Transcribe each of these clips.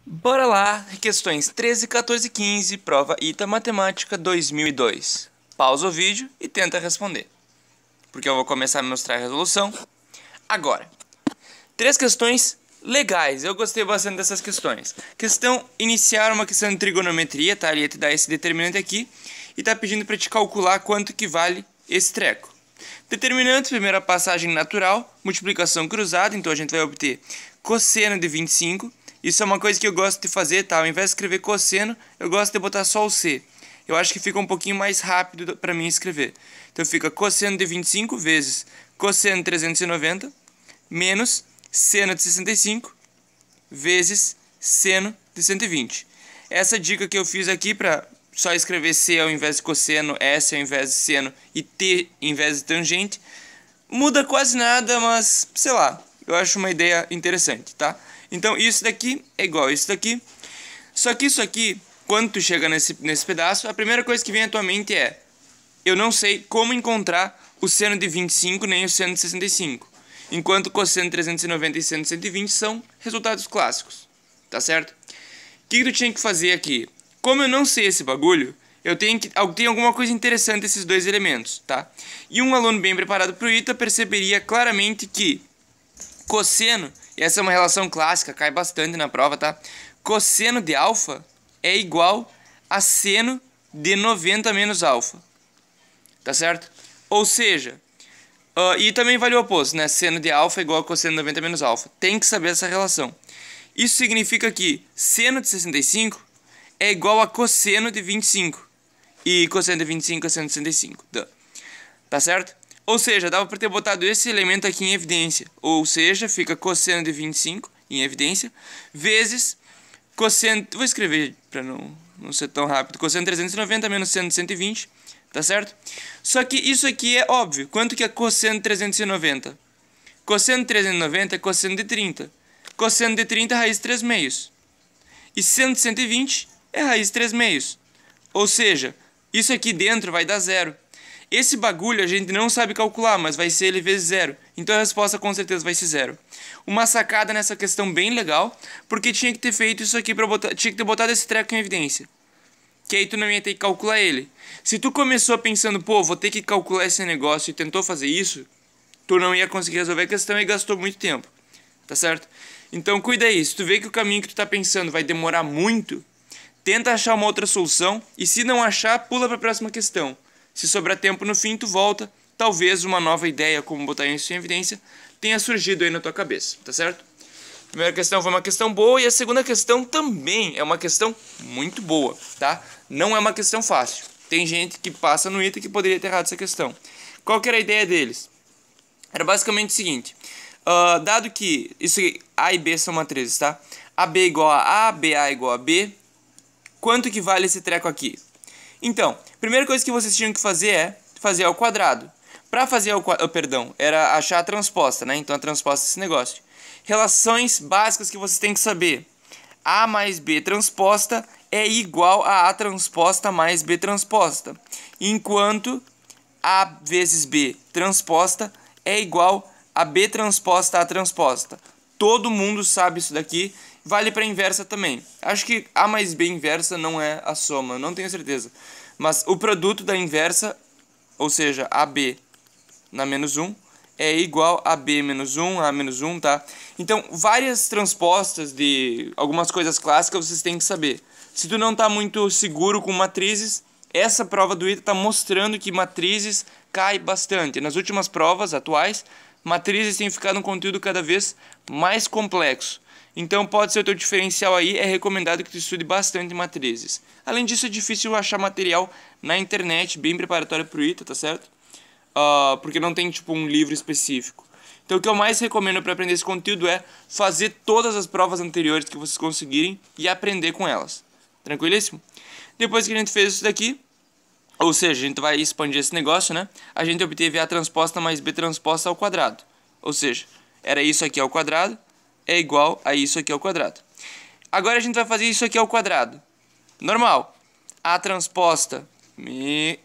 Bora lá, questões 13, 14 e 15, prova ITA Matemática 2002. Pausa o vídeo e tenta responder, porque eu vou começar a mostrar a resolução agora. Três questões legais, eu gostei bastante dessas questões. Questão inicial, uma questão de trigonometria, tá? Ele te dá esse determinante aqui e tá pedindo para te calcular quanto que vale esse treco. Determinante, primeira passagem natural, multiplicação cruzada, então a gente vai obter cosseno de 25. Isso é uma coisa que eu gosto de fazer, tá? Ao invés de escrever cosseno, eu gosto de botar só o C. Eu acho que fica um pouquinho mais rápido para mim escrever. Então fica cosseno de 25 vezes cosseno de 390 menos seno de 65 vezes seno de 120. Essa dica que eu fiz aqui para só escrever C ao invés de cosseno, S ao invés de seno e T ao invés de tangente, muda quase nada, mas sei lá, eu acho uma ideia interessante, tá? Então isso daqui é igual a isso daqui, só que isso aqui, quando tu chega nesse pedaço, a primeira coisa que vem à tua mente é: eu não sei como encontrar o seno de 25 nem o seno de 65, enquanto cosseno de 390 e seno de 120 são resultados clássicos, tá certo? O que tu tinha que fazer aqui? Como eu não sei esse bagulho, tem alguma coisa interessante nesses dois elementos, tá? E um aluno bem preparado para o ITA perceberia claramente que cosseno, e essa é uma relação clássica, cai bastante na prova, tá? Cosseno de alfa é igual a seno de 90 menos alfa, tá certo? Ou seja, e também vale o oposto, né? Seno de alfa é igual a cosseno de 90 menos alfa. Tem que saber essa relação. Isso significa que seno de 65 é igual a cosseno de 25. E cosseno de 25 é seno de 65. Tá certo? Ou seja, dava para ter botado esse elemento aqui em evidência. Ou seja, fica cosseno de 25 em evidência, vezes cosseno... Vou escrever para não ser tão rápido. Cosseno de 390 menos seno de 120, tá certo? Só que isso aqui é óbvio. Quanto que é cosseno de 390? Cosseno de 390 é cosseno de 30. Cosseno de 30 é raiz de 3 meios. E seno de 120 é raiz de 3 meios. Ou seja, isso aqui dentro vai dar zero. Esse bagulho a gente não sabe calcular, mas vai ser ele vezes zero. Então a resposta com certeza vai ser zero. Uma sacada nessa questão bem legal, porque tinha que ter feito isso aqui para botar, tinha que ter botado esse treco em evidência. Que aí tu não ia ter que calcular ele. Se tu começou pensando, pô, vou ter que calcular esse negócio e tentou fazer isso, tu não ia conseguir resolver a questão e gastou muito tempo. Tá certo? Então cuida aí, se tu vê que o caminho que tu tá pensando vai demorar muito, tenta achar uma outra solução e se não achar, pula para a próxima questão. Se sobrar tempo no fim, tu volta. Talvez uma nova ideia, como botar isso em evidência, tenha surgido aí na tua cabeça, tá certo? A primeira questão foi uma questão boa e a segunda questão também é uma questão muito boa, tá? Não é uma questão fácil. Tem gente que passa no ITA que poderia ter errado essa questão. Qual que era a ideia deles? Era basicamente o seguinte. Dado que isso aqui, A e B são matrizes, tá? AB igual a A, BA igual a B. Quanto que vale esse treco aqui? Então, a primeira coisa que vocês tinham que fazer é fazer ao quadrado. Para fazer ao quadrado, era achar a transposta, né? Então a transposta desse negócio. Relações básicas que vocês têm que saber. A mais B transposta é igual a transposta mais B transposta. Enquanto A vezes B transposta é igual a B transposta A transposta. Todo mundo sabe isso daqui. Vale para inversa também. Acho que A mais B inversa não é a soma, não tenho certeza. Mas o produto da inversa, ou seja, AB na menos 1, é igual a B menos 1, A menos 1, tá? Então, várias transpostas de algumas coisas clássicas vocês têm que saber. Se tu não está muito seguro com matrizes, essa prova do ITA está mostrando que matrizes cai bastante. Nas últimas provas atuais, matrizes têm ficado um conteúdo cada vez mais complexo. Então pode ser o teu diferencial aí, é recomendado que tu estude bastante matrizes. Além disso, é difícil achar material na internet bem preparatório para o ITA, tá certo? Porque não tem tipo um livro específico. Então o que eu mais recomendo para aprender esse conteúdo é fazer todas as provas anteriores que vocês conseguirem e aprender com elas. Tranquilíssimo? Depois que a gente fez isso daqui, ou seja, a gente vai expandir esse negócio, né? A gente obteve A transposta mais B transposta ao quadrado. Ou seja, era isso aqui ao quadrado, é igual a isso aqui ao quadrado. Agora a gente vai fazer isso aqui ao quadrado. Normal. A transposta,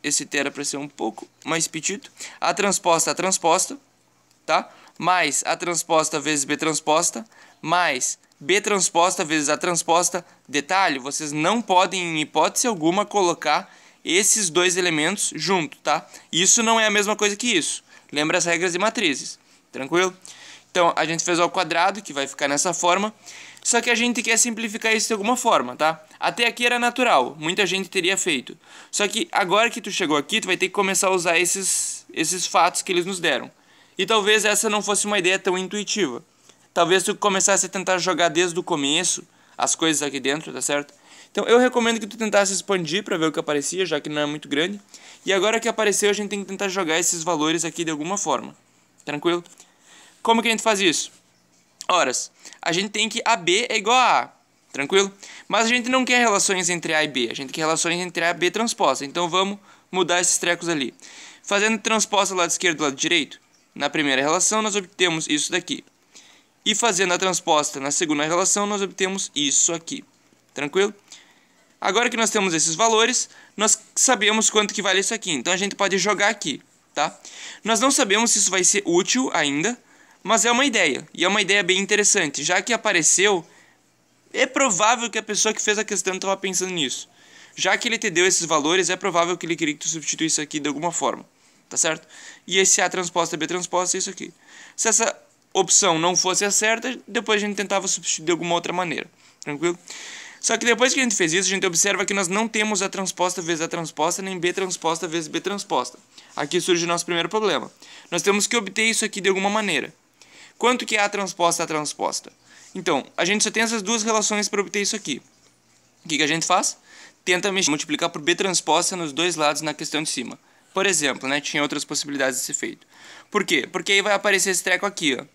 esse T era para ser um pouco mais petito. A transposta, tá? Mais A transposta vezes B transposta, mais B transposta vezes A transposta. Detalhe, vocês não podem, em hipótese alguma, colocar esses dois elementos junto, tá? Isso não é a mesma coisa que isso. Lembra as regras de matrizes, tranquilo? Então, a gente fez ao quadrado, que vai ficar nessa forma. Só que a gente quer simplificar isso de alguma forma, tá? Até aqui era natural, muita gente teria feito. Só que agora que tu chegou aqui, tu vai ter que começar a usar esses fatos que eles nos deram. E talvez essa não fosse uma ideia tão intuitiva. Talvez tu começasse a tentar jogar desde o começo as coisas aqui dentro, tá certo? Então eu recomendo que tu tentasse expandir para ver o que aparecia, já que não é muito grande. E agora que apareceu, a gente tem que tentar jogar esses valores aqui de alguma forma. Tranquilo? Como que a gente faz isso? Horas, a gente tem que AB é igual a A. Tranquilo? Mas a gente não quer relações entre A e B, a gente quer relações entre A e B transposta. Então vamos mudar esses trecos ali. Fazendo transposta do lado esquerdo e do lado direito, na primeira relação nós obtemos isso daqui. E fazendo a transposta na segunda relação, nós obtemos isso aqui. Tranquilo? Agora que nós temos esses valores, nós sabemos quanto que vale isso aqui. Então a gente pode jogar aqui, tá? Nós não sabemos se isso vai ser útil ainda, mas é uma ideia. E é uma ideia bem interessante. Já que apareceu, é provável que a pessoa que fez a questão estava pensando nisso. Já que ele te deu esses valores, é provável que ele queria que tu substituísse isso aqui de alguma forma. Tá certo? E esse A transposta, B transposta é isso aqui. Se essa opção não fosse a certa, depois a gente tentava substituir de alguma outra maneira. Tranquilo? Só que depois que a gente fez isso, a gente observa que nós não temos A transposta vezes A transposta, nem B transposta vezes B transposta. Aqui surge o nosso primeiro problema. Nós temos que obter isso aqui de alguma maneira. Quanto que é A transposta, A transposta? Então, a gente só tem essas duas relações para obter isso aqui. O que a gente faz? Tenta multiplicar por B transposta nos dois lados na questão de cima. Por exemplo, né, tinha outras possibilidades de ser feito. Por quê? Porque aí vai aparecer esse treco aqui, ó.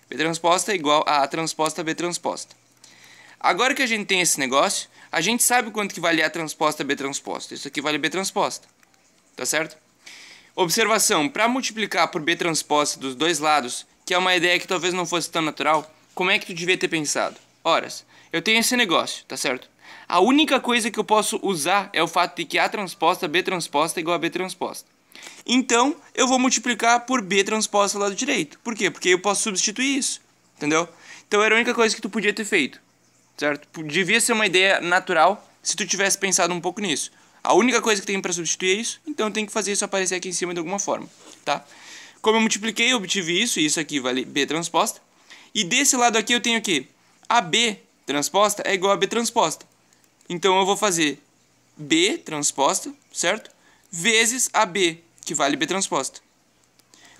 B transposta é igual a A transposta, B transposta. Agora que a gente tem esse negócio, a gente sabe quanto que vale A transposta, B transposta. Isso aqui vale B transposta. Tá certo? Observação, para multiplicar por B transposta dos dois lados, que é uma ideia que talvez não fosse tão natural, como é que tu devia ter pensado? Horas, eu tenho esse negócio, tá certo? A única coisa que eu posso usar é o fato de que A transposta, B transposta é igual a B transposta. Então, eu vou multiplicar por B transposta do lado direito. Por quê? Porque eu posso substituir isso, entendeu? Então era a única coisa que tu podia ter feito, certo? Devia ser uma ideia natural se tu tivesse pensado um pouco nisso. A única coisa que tem para substituir é isso, então eu tenho que fazer isso aparecer aqui em cima de alguma forma, tá? Como eu multipliquei, eu obtive isso, e isso aqui vale B transposta. E desse lado aqui eu tenho o quê? AB transposta é igual a B transposta. Então eu vou fazer B transposta, certo? Vezes AB, que vale B transposta.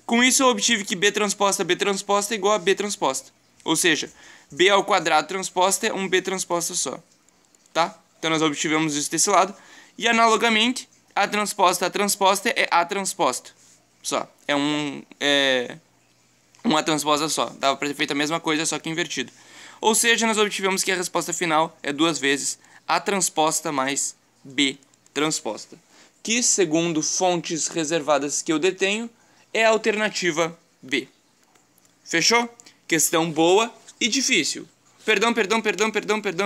Com isso eu obtive que B transposta é igual a B transposta. Ou seja, B ao quadrado transposta é um B transposta só. Tá? Então nós obtivemos isso desse lado. E analogamente, A transposta é A transposta. Só. É uma transposta só. Dava para ter feito a mesma coisa, só que invertido. Ou seja, nós obtivemos que a resposta final é duas vezes A transposta mais B transposta. Que, segundo fontes reservadas que eu detenho, é a alternativa B. Fechou? Questão boa e difícil. Perdão,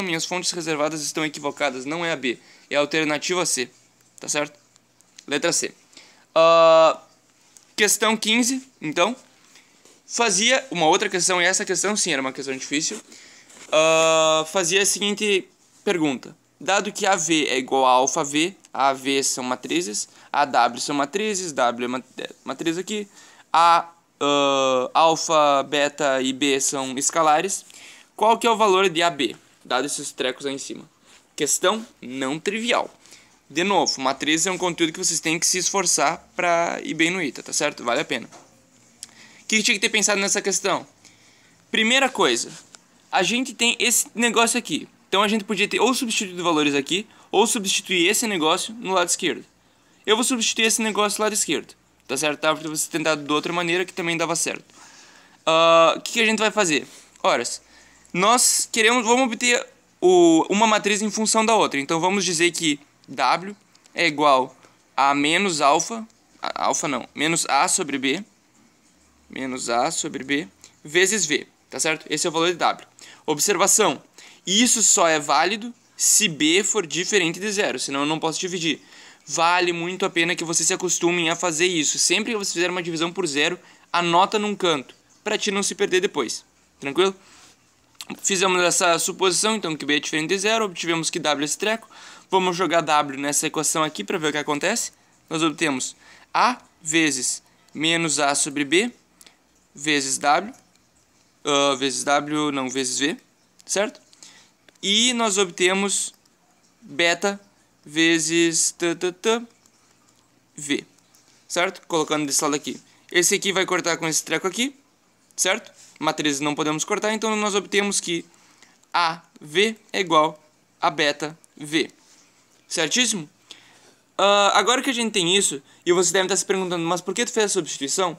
minhas fontes reservadas estão equivocadas. Não é a B, é a alternativa C. Tá certo? Letra C. Questão 15, então. Fazia uma outra questão, e essa questão sim era uma questão difícil. Fazia a seguinte pergunta. Dado que AV é igual a alfa V, AV são matrizes, AW são matrizes, W é matriz aqui, alfa, beta e B são escalares, qual que é o valor de AB, dado esses trecos aí em cima? Questão não trivial. De novo, matriz é um conteúdo que vocês têm que se esforçar para ir bem no ITA, tá certo? Vale a pena. O que tinha que ter pensado nessa questão? Primeira coisa, a gente tem esse negócio aqui. Então a gente podia ter ou substituído valores aqui, ou substituir esse negócio no lado esquerdo. Eu vou substituir esse negócio no lado esquerdo. Tá certo? Tá? Porque você tentar de outra maneira que também dava certo. O que a gente vai fazer? Horas, nós vamos obter uma matriz em função da outra. Então vamos dizer que W é igual a menos alfa, menos A sobre B, vezes V. Tá certo? Esse é o valor de W. Observação. Isso só é válido se B for diferente de zero, senão eu não posso dividir. Vale muito a pena que vocês se acostumem a fazer isso. Sempre que você fizer uma divisão por zero, anota num canto, para ti não se perder depois. Tranquilo? Fizemos essa suposição, então, que B é diferente de zero, obtivemos que W é esse treco. Vamos jogar W nessa equação aqui para ver o que acontece. Nós obtemos A vezes menos A sobre B vezes W, vezes V, certo? E nós obtemos beta vezes V, certo? Colocando desse lado aqui. Esse aqui vai cortar com esse treco aqui, certo? Matrizes não podemos cortar, então nós obtemos que AV é igual a beta V. Certíssimo? Agora que a gente tem isso, e você deve estar se perguntando, mas por que tu fez a substituição?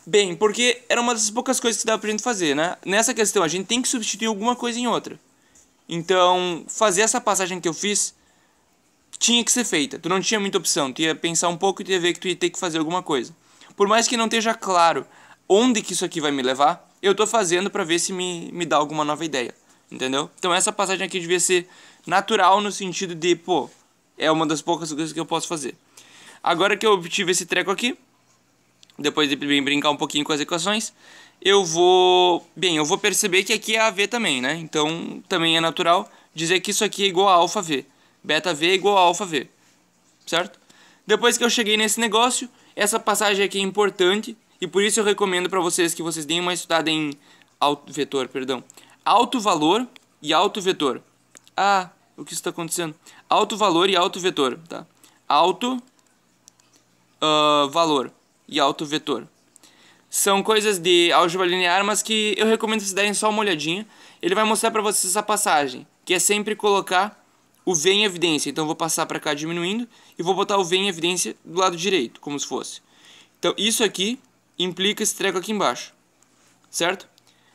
Bem, porque era uma das poucas coisas que dava pra gente fazer, né? Nessa questão, a gente tem que substituir alguma coisa em outra. Então, fazer essa passagem que eu fiz tinha que ser feita. Tu não tinha muita opção. Tu ia pensar um pouco e tu ia ver que tu ia ter que fazer alguma coisa. Por mais que não esteja claro onde que isso aqui vai me levar, eu tô fazendo pra ver se me dá alguma nova ideia. Entendeu? Então essa passagem aqui devia ser natural no sentido de, pô, é uma das poucas coisas que eu posso fazer. Agora que eu obtive esse treco aqui, depois de brincar um pouquinho com as equações, eu vou perceber que aqui é AV também, né? Então também é natural dizer que isso aqui é igual a alfa V. Beta V é igual a alfa V, certo? Depois que eu cheguei nesse negócio, essa passagem aqui é importante e por isso eu recomendo para vocês que vocês deem uma estudada em alto valor e alto vetor. O que está acontecendo? Alto valor e alto vetor, tá? Alto valor e alto vetor. São coisas de álgebra linear, mas que eu recomendo vocês darem só uma olhadinha. Ele vai mostrar para vocês essa passagem, que é sempre colocar o V em evidência. Então eu vou passar para cá diminuindo e vou botar o V em evidência do lado direito, como se fosse. Então isso aqui implica esse treco aqui embaixo, certo?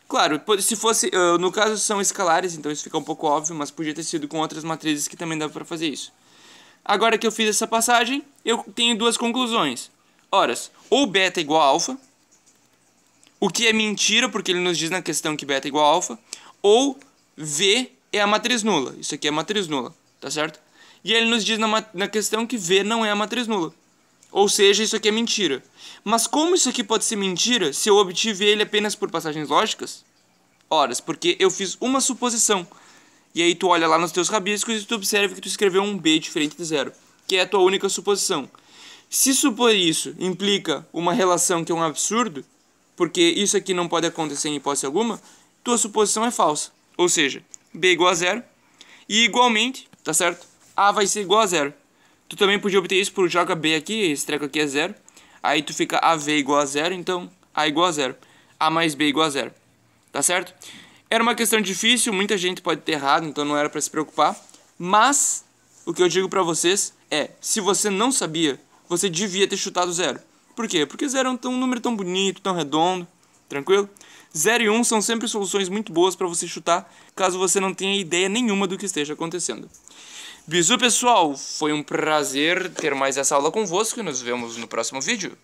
Claro, se fosse, no caso são escalares, então isso fica um pouco óbvio, mas podia ter sido com outras matrizes que também dava para fazer isso. Agora que eu fiz essa passagem, eu tenho duas conclusões. Ora, ou beta é igual a alfa, o que é mentira, porque ele nos diz na questão que beta é igual a alfa, ou V é a matriz nula. Isso aqui é a matriz nula, tá certo? E ele nos diz na questão que V não é a matriz nula. Ou seja, isso aqui é mentira. Mas como isso aqui pode ser mentira se eu obtive ele apenas por passagens lógicas? Ora, porque eu fiz uma suposição. E aí tu olha lá nos teus rabiscos e tu observa que tu escreveu um B diferente de zero, que é a tua única suposição. Se supor isso implica uma relação que é um absurdo, porque isso aqui não pode acontecer em hipótese alguma, tua suposição é falsa. Ou seja, B igual a zero. E igualmente, tá certo? A vai ser igual a zero. Tu também podia obter isso por joga B aqui, esse treco aqui é zero. Aí tu fica AV igual a zero, então A igual a zero. A mais B igual a zero. Tá certo? Era uma questão difícil, muita gente pode ter errado, então não era pra se preocupar. Mas, o que eu digo pra vocês é, se você não sabia, você devia ter chutado zero. Por quê? Porque zero é um número tão bonito, tão redondo, tranquilo? 0 e 1 são sempre soluções muito boas para você chutar, caso você não tenha ideia nenhuma do que esteja acontecendo. Bisu, pessoal! Foi um prazer ter mais essa aula convosco e nos vemos no próximo vídeo.